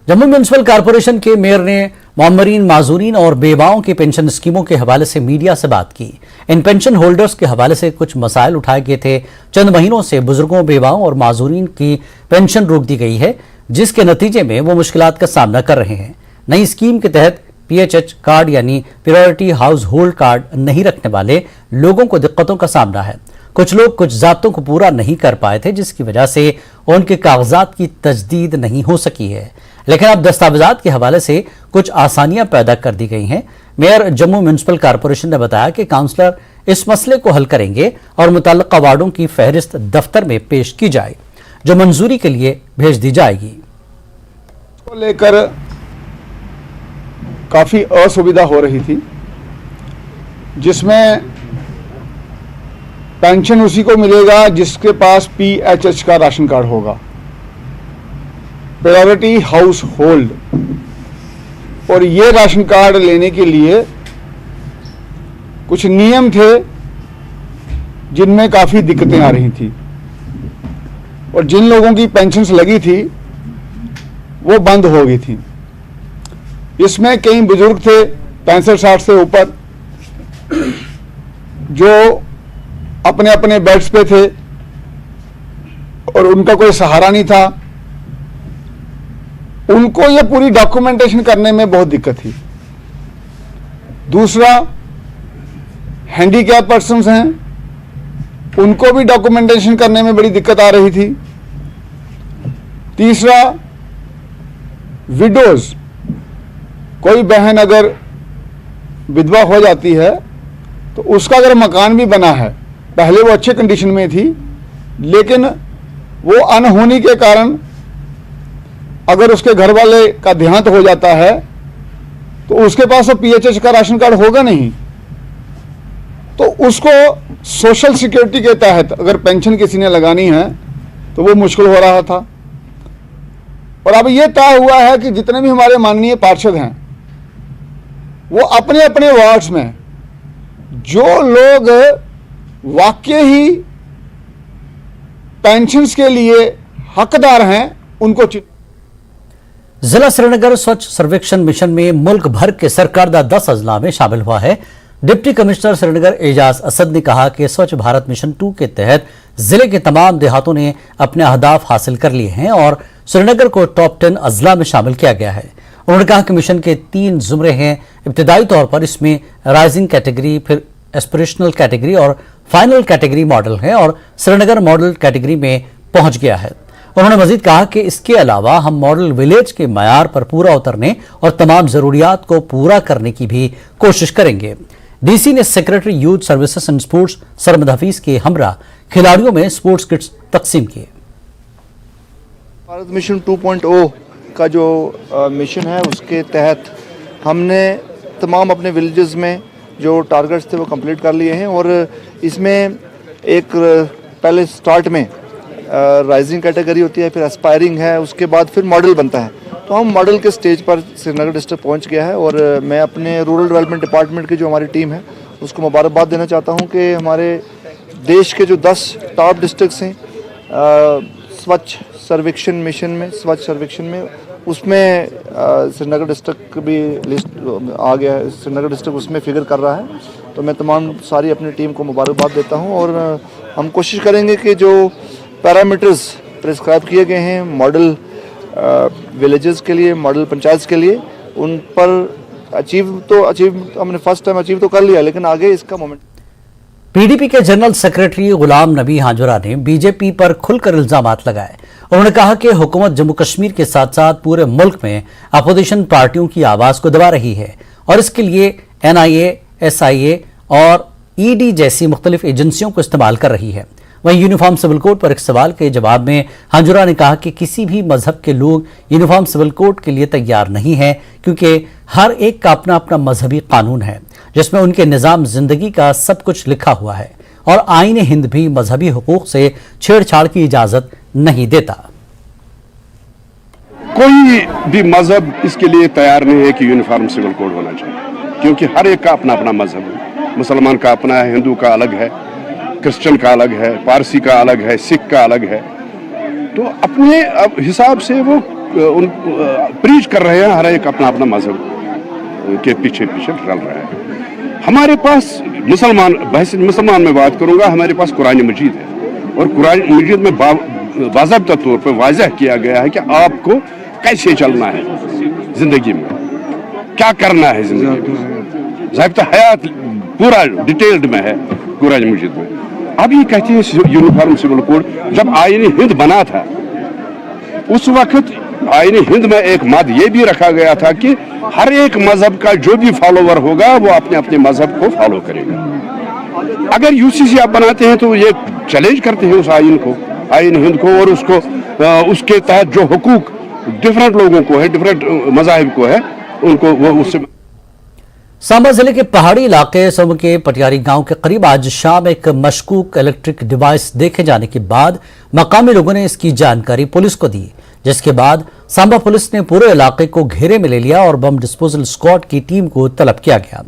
Speaker 1: जम्मू म्यूनिसिपल कॉरपोरेशन के मेयर ने मामरीन, माजूरीन और बेवाओं की पेंशन स्कीमों के हवाले से मीडिया से बात की। इन पेंशन होल्डर्स के हवाले से कुछ मसाइल उठाए गए थे। चंद महीनों से बुजुर्गों, बेवाओं और माजूरीन की पेंशन रोक दी गई है, जिसके नतीजे में वो मुश्किलात का सामना कर रहे हैं। नई स्कीम के तहत पीएचएच कार्ड यानी प्रायोरिटी हाउस होल्ड कार्ड नहीं रखने वाले लोगों को दिक्कतों का सामना है। कुछ लोग कुछ ज़ाब्तों को पूरा नहीं कर पाए थे, जिसकी वजह से उनके कागजात की तजदीद नहीं हो सकी है, लेकिन अब दस्तावेजात के हवाले से कुछ आसानियां पैदा कर दी गई हैं। मेयर जम्मू म्यूनिसिपल कॉरपोरेशन ने बताया कि काउंसलर इस मसले को हल करेंगे और मुतल्लिका वार्डों की फहरिस्त दफ्तर में पेश की जाए, जो मंजूरी के लिए भेज दी जाएगी।
Speaker 5: को लेकर काफ़ी असुविधा हो रही थी, जिसमें पेंशन उसी को मिलेगा जिसके पास पीएचएच का राशन कार्ड होगा, प्रायोरिटी हाउस होल्ड। और ये राशन कार्ड लेने के लिए कुछ नियम थे जिनमें काफ़ी दिक्कतें आ रही थी और जिन लोगों की पेंशन्स लगी थी वो बंद हो गई थी। इसमें कई बुजुर्ग थे 65-60 से ऊपर, जो अपने अपने बेड्स पे थे और उनका कोई सहारा नहीं था। उनको ये पूरी डॉक्यूमेंटेशन करने में बहुत दिक्कत थी। दूसरा, हैंडीकैप पर्सन्स हैं, उनको भी डॉक्यूमेंटेशन करने में बड़ी दिक्कत आ रही थी। तीसरा, विडोज, कोई बहन अगर विधवा हो जाती है तो उसका अगर मकान भी बना है, पहले वो अच्छे कंडीशन में थी, लेकिन वो अनहोनी के कारण अगर उसके घर वाले का देहांत हो जाता है तो उसके पास वो पीएचएच का राशन कार्ड होगा नहीं, तो उसको सोशल सिक्योरिटी के तहत अगर पेंशन किसी ने लगानी है तो वो मुश्किल हो रहा था। और अब ये तय हुआ है कि जितने भी हमारे माननीय पार्षद हैं वो अपने अपने वार्ड्स में जो लोग वाकई ही पेंशन्स के लिए हकदार हैं उनको
Speaker 1: जिला श्रीनगर स्वच्छ सर्वेक्षण मिशन में मुल्क भर के सरकारदा 10 अजला में शामिल हुआ है। डिप्टी कमिश्नर श्रीनगर एजाज असद ने कहा कि स्वच्छ भारत मिशन 2 के तहत जिले के तमाम देहातों ने अपने अहदाफ हासिल कर लिए हैं और श्रीनगर को टॉप 10 अजला में शामिल किया गया है। उन्होंने कहा कि मिशन के 3 जुमरे हैं। इब्तिदाई तौर पर इसमें राइजिंग कैटेगरी, फिर एस्पिरेशनल कैटेगरी और फाइनल कैटेगरी मॉडल है और श्रीनगर मॉडल कैटेगरी में पहुंच गया है। उन्होंने मजीद कहा कि इसके अलावा हम मॉडल विलेज के मयार पर पूरा उतरने और तमाम जरूरियात को पूरा करने की भी कोशिश करेंगे। डीसी ने secretary youth services and sports Sarmad Hafeez के हमरा खिलाड़ियों में स्पोर्ट्स किट्स तकसीम किए।
Speaker 13: भारत मिशन 2.0 का जो मिशन है उसके तहत हमने तमाम अपने विलेजेस में जो टारगेट्स थे वो कंप्लीट कर लिए हैं और इसमें एक पहले स्टार्ट में राइजिंग कैटेगरी होती है, फिर एस्पायरिंग है, उसके बाद फिर मॉडल बनता है। तो हम मॉडल के स्टेज पर श्रीनगर डिस्ट्रिक्ट पहुंच गया है और मैं अपने रूरल डेवलपमेंट डिपार्टमेंट की जो हमारी टीम है उसको मुबारकबाद देना चाहता हूं कि हमारे देश के जो 10 टॉप डिस्ट्रिक्ट्स हैं स्वच्छ सर्वेक्षण मिशन में, स्वच्छ सर्वेक्षण में, उसमें श्रीनगर डिस्ट्रिक्ट भी लिस्ट आ गया है। श्रीनगर डिस्ट्रिक्ट उसमें फिगर कर रहा है। तो मैं तमाम सारी अपनी टीम को मुबारकबाद देता हूं और हम कोशिश करेंगे कि जो पैरामीटर्स प्रिस्क्राइब किए गए हैं मॉडल विलेजेस के लिए, मॉडल पंचायत के लिए, उन पर अचीव हमने फर्स्ट टाइम अचीव तो कर लिया, लेकिन आगे इसका मोमेंट।
Speaker 1: पीडीपी के जनरल सेक्रेटरी गुलाम नबी हांजुरा ने बीजेपी पर खुलकर इल्जामात लगाए। उन्होंने कहा कि हुकूमत जम्मू कश्मीर के साथ साथ पूरे मुल्क में अपोजिशन पार्टियों की आवाज को दबा रही है और इसके लिए NIA, SIA और ED जैसी मुख्तलिफ एजेंसियों को इस्तेमाल कर रही है। वहीं यूनिफॉर्म सिविल कोड पर एक सवाल के जवाब में हांजुरा ने कहा कि किसी भी मजहब के लोग यूनिफॉर्म सिविल कोड के लिए तैयार नहीं है क्योंकि हर एक का अपना अपना मजहबी कानून है जिसमें उनके निज़ाम जिंदगी का सब कुछ लिखा हुआ है और आईन हिंद भी मजहबी हुकूक से छेड़छाड़ की इजाजत नहीं देता।
Speaker 5: कोई भी मजहब इसके लिए तैयार नहीं है कि यूनिफॉर्म सिविल कोड होना चाहिए, क्योंकि हर एक का अपना अपना मजहब है। मुसलमान का अपना है, हिंदू का अलग है, क्रिश्चियन का अलग है, पारसी का अलग है, सिख का अलग है। तो अपने हिसाब से वो प्रीच कर रहे हैं, हर एक अपना अपना मजहब के पीछे पीछे चल रहा है। हमारे पास मुसलमान में बात करूंगा, हमारे पास कुरान मजीद है और कुरान मजीद में बाज़ाब्ता तौर पर वाज़ह किया गया है कि आपको कैसे चलना है जिंदगी में, क्या करना है जिंदगी में। ज़ाब्ता हयात पूरा डिटेल्ड में है कुरान मजीद में। अब ये कहते हैं यूनिफॉर्म सिविल कोड, जब आईन हिंद बना था उस वक्त आईन हिंद में एक मद ये भी रखा गया था कि हर एक मजहब का जो भी फॉलोवर होगा वो अपने अपने मजहब को फॉलो करेगा। अगर UCC आप बनाते हैं तो ये चैलेंज करते हैं उस आईन हिंद को और उसके तहत जो हुकूक डिफरेंट लोगों को है, डिफरेंट मजाहिब को है, उनको वो उससे।
Speaker 1: सांबा जिले के पहाड़ी इलाके सोम के पटियारी गांव के करीब आज शाम एक मशकूक इलेक्ट्रिक डिवाइस देखे जाने के बाद मकामी लोगों ने इसकी जानकारी पुलिस को दी, जिसके बाद सांबा पुलिस ने पूरे इलाके को घेरे में ले लिया और बम डिस्पोजल स्क्वाड की टीम को तलब किया गया।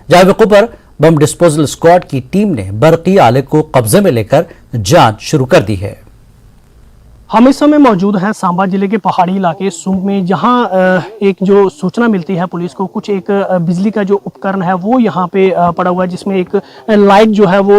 Speaker 1: जाविको पर बम डिस्पोजल स्क्वाड की टीम ने बरकी आले को कब्जे में लेकर जांच शुरू कर दी है।
Speaker 14: हम इस समय मौजूद हैं सांबा जिले के पहाड़ी इलाके सुम में, जहां एक जो सूचना मिलती है पुलिस को, कुछ एक बिजली का जो उपकरण है वो यहां पे पड़ा हुआ है जिसमें एक लाइट जो है वो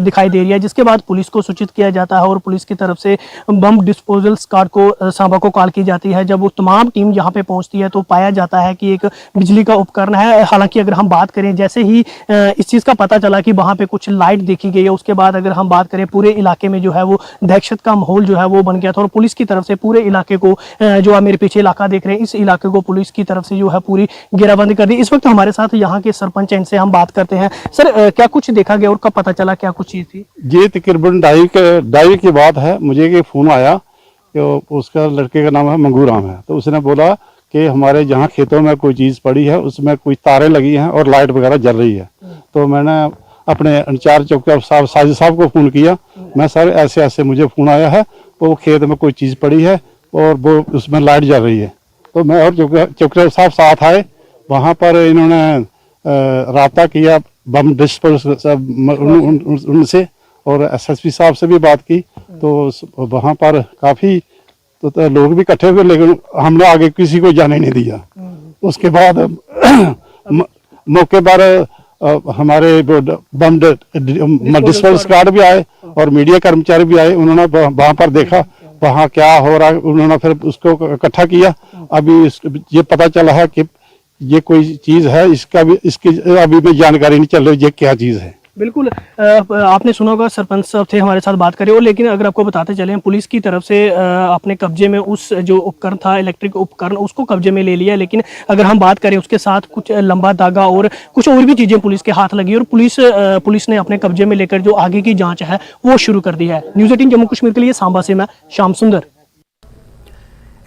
Speaker 14: दिखाई दे रही है, जिसके बाद पुलिस को सूचित किया जाता है और पुलिस की तरफ से बम डिस्पोजल स्क्वाड को सांबा को कॉल की जाती है। जब वो तमाम टीम यहाँ पे पहुंचती है तो पाया जाता है कि एक बिजली का उपकरण है। हालांकि अगर हम बात करें, जैसे ही इस चीज़ का पता चला कि वहाँ पे कुछ लाइट देखी गई है, उसके बाद अगर हम बात करें पूरे इलाके में जो है वो दहशत का माहौल जो है वो बन गया था और पुलिस की तरफ से पूरे इलाके को, जो आप मेरे पीछे इलाका देख रहे हैं, इस इलाके को पुलिस की तरफ से जो है पूरी घेराबंदी कर दी। इस वक्त हमारे साथ यहाँ के सरपंच, इनसे हम बात करते हैं। सर, क्या कुछ देखा गया और कब पता चला, क्या कुछ चीज थी?
Speaker 5: ये तकरीबन ढाई की बात है। मुझे एक फ़ोन आया कि उसका लड़के का नाम है मंगू राम है, तो उसने बोला कि हमारे जहाँ खेतों में कोई चीज़ पड़ी है, उसमें कुछ तारें लगी हैं और लाइट वगैरह जल रही है। तो मैंने अपने इंचार्ज चौकीदार साहब साजिद साहब को फ़ोन किया, मैं सर ऐसे ऐसे मुझे फ़ोन आया है, वो खेत में कोई चीज़ पड़ी है और वो उसमें लाइट जल रही है। तो मैं और चौकीदार साहब साथ आए, वहाँ पर इन्होंने राब्ता किया बम डिस्पोजल उनसे और SSP साहब से भी बात की। तो वहाँ पर काफ़ी तो लोग भी इकट्ठे हुए, लेकिन हमने आगे किसी को जाने नहीं दिया। उसके बाद मौके पर हमारे बम डिस्पर्स स्क्वाड भी आए और मीडिया कर्मचारी भी आए। उन्होंने वहां पर देखा वहां क्या हो रहा है, उन्होंने फिर उसको इकट्ठा किया। अभी ये पता चला है कि ये कोई चीज है, इसकी अभी में जानकारी नहीं चल रही ये क्या चीज है।
Speaker 14: बिल्कुल, आपने सुना होगा, सरपंच साहब थे हमारे साथ बात करें। और लेकिन अगर आपको बताते चले, पुलिस की तरफ से अपने कब्जे में उस जो उपकरण था, इलेक्ट्रिक उपकरण, उसको कब्जे में ले लिया। लेकिन अगर हम बात करें उसके साथ कुछ लंबा धागा और कुछ और भी चीज़ें पुलिस के हाथ लगी और पुलिस ने अपने कब्जे में लेकर जो आगे की जाँच है वो शुरू कर दी है। न्यूज़ 18 जम्मू कश्मीर के लिए सांबा से मैं श्याम सुंदर।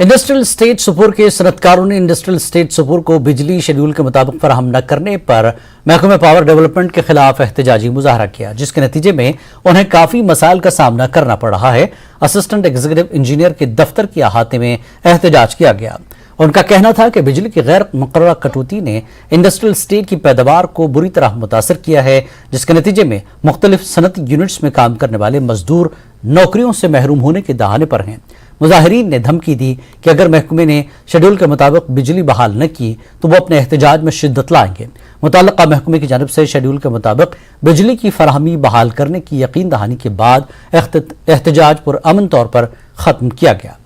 Speaker 1: इंडस्ट्रियल स्टेट सुपुर के सनतकारों ने इंडस्ट्रियल स्टेट सुपुर को बिजली शेड्यूल के मुताबिक फराहम न करने पर महकमे पावर डेवलपमेंट के खिलाफ एहतजाजी मुजाहरा किया, जिसके नतीजे में उन्हें काफी मसाइल का सामना करना पड़ रहा है। असिस्टेंट एग्जीक्यूटिव इंजीनियर के दफ्तर के अहाते में एहतजाज किया गया। उनका कहना था कि बिजली की गैर मुकर्रर कटौती ने इंडस्ट्रियल स्टेट की पैदावार को बुरी तरह मुतासर किया है, जिसके नतीजे में मुख्तलिफ सनती यूनिट्स में काम करने वाले मजदूर नौकरियों से महरूम होने के दहाने पर हैं। मुजाहिरीन ने धमकी दी कि अगर महकमे ने शेड्यूल के मुताबिक बिजली बहाल न की तो वो अपने एहतजाज में शिद्दत लाएंगे। मुतल्लिका महकमे की जानिब से शेड्यूल के मुताबिक बिजली की फराहमी बहाल करने की यकीन दहानी के बाद एहतजाज पुरअमन तौर पर खत्म किया गया।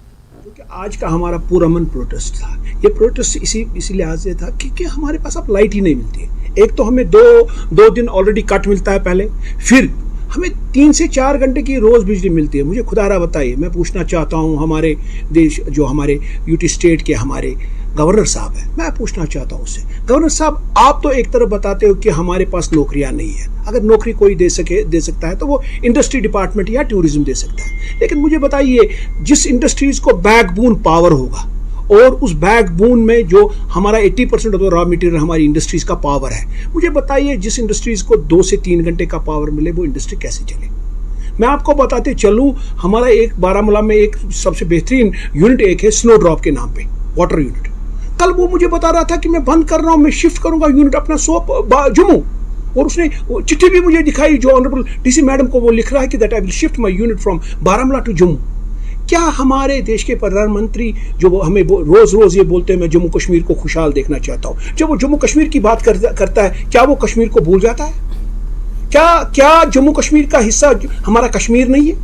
Speaker 15: आज का हमारा पुरअमन प्रोटेस्ट था। ये प्रोटेस्ट इसी लिहाज से था कि हमारे पास अब लाइट ही नहीं मिलती है। एक तो हमें दो दिन ऑलरेडी कट मिलता है पहले, फिर हमें 3 से 4 घंटे की रोज़ बिजली मिलती है। मुझे खुदारा बताइए, मैं पूछना चाहता हूँ हमारे देश, जो हमारे यूटी स्टेट के हमारे गवर्नर साहब हैं, मैं पूछना चाहता हूँ उससे, गवर्नर साहब आप तो एक तरफ बताते हो कि हमारे पास नौकरियाँ नहीं है, अगर नौकरी कोई दे सकता है तो वो इंडस्ट्री डिपार्टमेंट या टूरिज्म दे सकता है। लेकिन मुझे बताइए, जिस इंडस्ट्रीज़ को बैकबोन पावर होगा और उस बैकबोन में जो हमारा 80% ऑफ रॉ मटेरियल हमारी इंडस्ट्रीज़ का पावर है, मुझे बताइए जिस इंडस्ट्रीज़ को 2 से 3 घंटे का पावर मिले वो इंडस्ट्री कैसे चले। मैं आपको बताते चलूँ, हमारा एक बारामूला में एक सबसे बेहतरीन यूनिट एक है स्नो ड्रॉप के नाम पे, वाटर यूनिट। कल वो मुझे बता रहा था कि मैं बंद कर रहा हूँ, मैं शिफ्ट करूँगा यूनिट अपना जम्मू, और उसने चिट्ठी भी मुझे दिखाई जो ऑनरेबल डीसी मैडम को, वो लिख रहा है कि that I will shift my unit from Baramulla to Jammu. क्या हमारे देश के प्रधानमंत्री जो हमें रोज ये बोलते हैं मैं जम्मू कश्मीर को खुशहाल देखना चाहता हूँ, जब वो जम्मू कश्मीर की बात करता है, क्या वो कश्मीर को भूल जाता है? क्या जम्मू कश्मीर का हिस्सा हमारा कश्मीर नहीं है?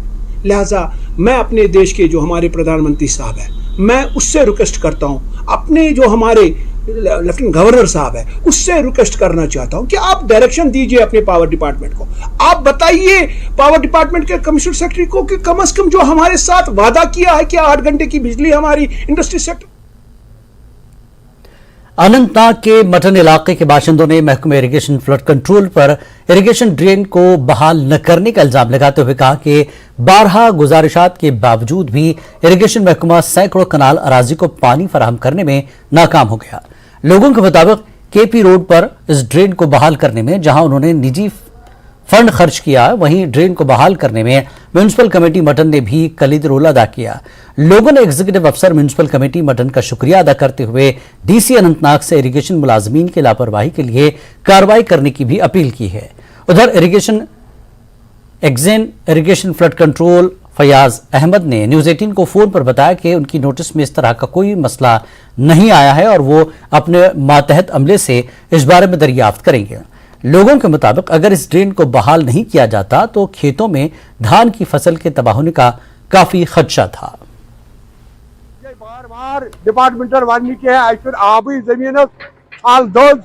Speaker 15: लिहाजा मैं अपने देश के जो हमारे प्रधानमंत्री साहब है, मैं उससे रिक्वेस्ट करता हूँ, अपने जो हमारे लेफ्टिनेंट गवर्नर साहब है उससे रिक्वेस्ट करना चाहता हूं कि आप डायरेक्शन दीजिए अपने पावर डिपार्टमेंट को। आप बताइए पावर डिपार्टमेंट के कमिश्नर सेक्रेटरी को कि कम से कम जो हमारे साथ वादा किया है कि 8 घंटे की बिजली हमारी इंडस्ट्री सेक्टर।
Speaker 1: अनंतनाग के मटन इलाके के बाशिंदों ने महकमे इरिगेशन फ्लड कंट्रोल पर इरिगेशन ड्रेन को बहाल न करने का इल्जाम लगाते हुए कहा कि 12 गुजारिशात के बावजूद भी इरिगेशन महकमा सैकड़ों कनाल अराजी को पानी फराहम करने में नाकाम हो गया। लोगों के मुताबिक केपी रोड पर इस ड्रेन को बहाल करने में जहां उन्होंने निजी फंड खर्च किया, वहीं ड्रेन को बहाल करने में म्यूनिसिपल कमेटी मटन ने भी कलीद रोल अदा किया। लोगों ने एग्जीक्यूटिव अफसर म्यूनिसिपल कमेटी मटन का शुक्रिया अदा करते हुए डीसी अनंतनाग से इरिगेशन मुलाजमीन की लापरवाही के लिए कार्रवाई करने की भी अपील की है। उधर irrigation flood control Fayaz Ahmad ने न्यूज 18 को फोन पर बताया कि उनकी नोटिस में इस तरह का कोई मसला नहीं आया है और वो अपने मातहत अमले से इस बारे में दरियाफ्त करेंगे। लोगों के मुताबिक अगर इस ड्रेन को बहाल नहीं किया जाता तो खेतों में धान की फसल के तबाह होने का काफी खदशा था।
Speaker 9: बार डिपार्टमेंटल वन के आब जमीन हाल दोज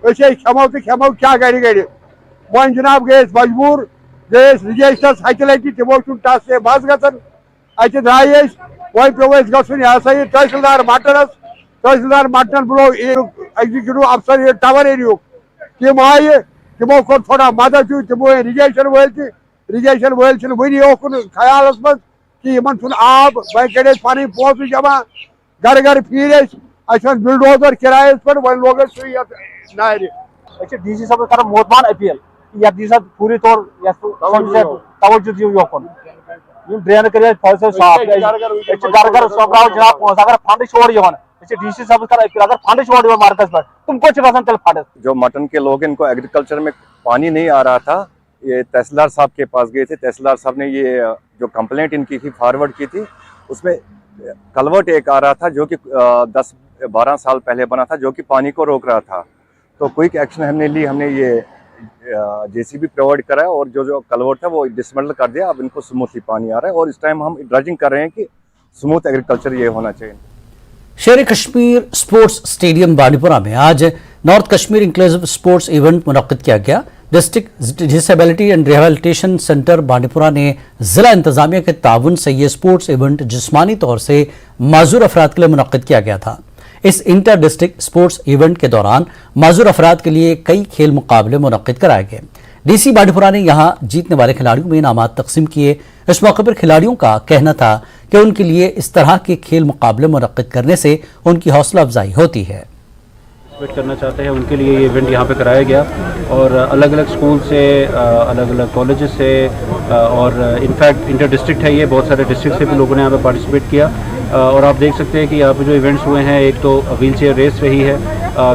Speaker 9: खेमो तो खेमो क्या गरी वन जनाब गए मजबूर गए रजिस्टर्स हक लगे तमो टस से बस गन द्राय वो पे गन यह सा तहसीलदार मटन ब्लो एग्जीक्यूटिव अफसर टावर एरिया तम आये तमो कोर थोड़ा मदद तमो इरिगेशन वल वन ओकुन ख्याल मज कि इन आब वह कर पी पोस जमा घर फीर बिलडोजर किराए पे वन लोग नार
Speaker 16: डीसी साहब कर मोतमान अपील यह दी पूरी तौर तवज्जो दियो योकुन ड्रेन कर साफ घर सोपराव जनाब पोस अगर फंड छोड़ डीसी साहब कर अपील अगर फंड छोड़ मार्कस पर तुमको तेल फंड।
Speaker 17: जो मटन के लोग इनको एग्रीकल्चर में पानी नहीं आ रहा था, ये तहसीलदार साहब के पास गए थे। तहसीलदार साहब ने ये जो कंप्लेंट इनकी थी फॉरवर्ड की थी, उसमें कलवर्ट एक आ रहा था जो कि 10-12 साल पहले बना था, जो कि पानी को रोक रहा था। तो क्विक एक्शन हमने ली, हमने ये जेसीबी प्रोवाइड करा है और जो कलवर्ट है वो डिसमेंटल कर दिया। अब इनको स्मूथली पानी आ रहा है और इस टाइम हम ड्रजिंग कर रहे हैं कि स्मूथ एग्रीकल्चर ये होना चाहिए।
Speaker 1: शेर कश्मीर स्पोर्ट्स स्टेडियम बांडीपुरा में आज north Kashmir inclusive sports event मुनक्किद किया गया। District disability and rehabilitation centre Bandipora ने जिला इंतजामिया के ताउन से ये स्पोर्ट्स इवेंट जिस्मानी तौर से माजूर अफराद के लिए मुनक्किद किया गया था। इस इंटर डिस्ट्रिक्ट स्पोर्ट्स इवेंट के दौरान माजूर अफराद के लिए कई खेल मुकाबले मुनक्किद कराए गए। डीसी बांडीपुरा ने यहां जीतने वाले खिलाड़ियों में इनामात तकसीम किए। इस मौके पर खिलाड़ियों का कहना था कि उनके लिए इस तरह के खेल मुकाबले मुनक्किद करने से उनकी हौसला अफजाई होती है।
Speaker 18: करना चाहते हैं उनके लिए ये इवेंट यहाँ पे कराया गया और अलग अलग स्कूल से, अलग अलग कॉलेजेस से और इनफैक्ट इंटर डिस्ट्रिक्ट है ये, बहुत सारे डिस्ट्रिक्ट से भी लोगों ने यहाँ पे पार्टिसिपेट किया। और आप देख सकते हैं कि यहाँ पे जो इवेंट्स हुए हैं, एक तो व्हील चेयर रेस रही है,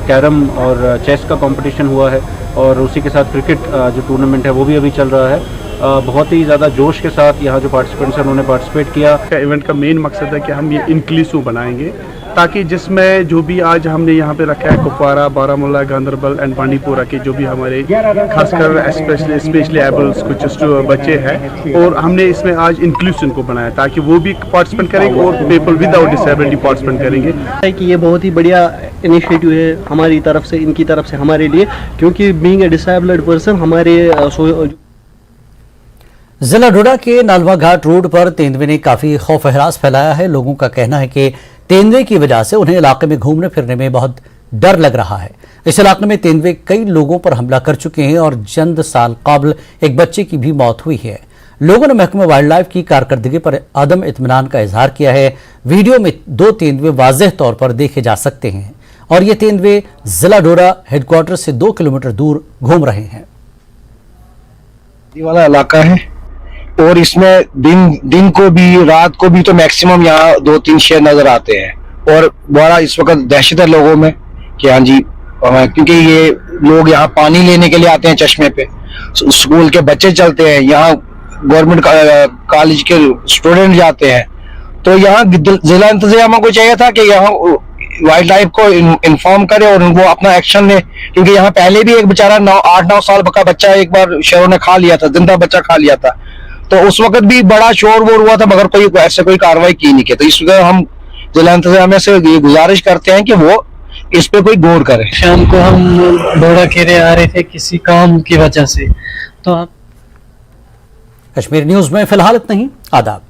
Speaker 18: कैरम और चेस का कंपटीशन हुआ है और उसी के साथ क्रिकेट जो टूर्नामेंट है वो भी अभी चल रहा है। बहुत ही ज़्यादा जोश के साथ यहाँ जो पार्टिसिपेंट्स हैं उन्होंने पार्टिसिपेट किया।
Speaker 5: इवेंट का मेन मकसद है कि हम ये इंक्लूसिव बनाएंगे ताकि जिसमें जो भी आज हमने यहाँ पे रखा है कुपवारा, बारामूला, गांधरबल एंड बांडीपुरा के जो भी हमारे खासकर स्पेशली एबल्स कुछ बच्चे हैं और हमने इसमें आज इंक्लूसिव को बनाया ताकि वो भी पार्टिसिपेंट करेंगे और पीपल विदाउट डिसेबिलिटी पार्टिसिपेंट करेंगे।
Speaker 14: कि ये बहुत ही बढ़िया इनिशिएटिव है हमारी तरफ से, इनकी तरफ से हमारे लिए, क्योंकि बीइंग ए डिसेबल्ड पर्सन हमारे
Speaker 1: जिला डोडा के नालवा घाट रोड पर तेंदुए ने काफी खौफ हरास फैलाया है। लोगों का कहना है कि तेंदुए की वजह से उन्हें इलाके में घूमने फिरने में बहुत डर लग रहा है। इस इलाके में तेंदुए कई लोगों पर हमला कर चुके हैं और चंद साल कबल एक बच्चे की भी मौत हुई है। लोगों ने महकमा वाइल्ड लाइफ की कारकर्दगी पर अदम इत्मीनान का इजहार किया है। वीडियो में 2 तेंदुए वाज़ेह तौर पर देखे जा सकते हैं और ये तेंदुए जिला डोडा हेडक्वार्टर से 2 किलोमीटर दूर घूम रहे हैं।
Speaker 19: ये वाला इलाका है और इसमें दिन को भी रात को भी तो मैक्सिमम यहाँ 2-3 शेर नजर आते हैं और बड़ा इस वक्त दहशत है लोगों में कि हाँ जी, क्योंकि ये लोग यहाँ पानी लेने के लिए आते हैं चश्मे पे, स्कूल के बच्चे चलते हैं, यहाँ गवर्नमेंट कॉलेज के स्टूडेंट जाते हैं। तो यहाँ जिला इंतजामिया को चाहिए था कि यहाँ वाइल्ड लाइफ को इन्फॉर्म करे और वो अपना एक्शन ले, क्योंकि यहाँ पहले भी एक बेचारा 8-9 साल का बच्चा एक बार शेरों ने खा लिया था, जिंदा बच्चा खा लिया था। तो उस वक्त भी बड़ा शोर वोर हुआ था मगर कोई ऐसे कोई कार्रवाई की नहीं की। तो इस वक्त हम जिला इंतजामिया से ये गुजारिश करते हैं कि वो इस पे कोई गौर करे।
Speaker 20: शाम को हम डोडा खेरे आ रहे थे किसी काम की वजह से। तो
Speaker 1: कश्मीर न्यूज में फिलहाल इतना ही। आदाब।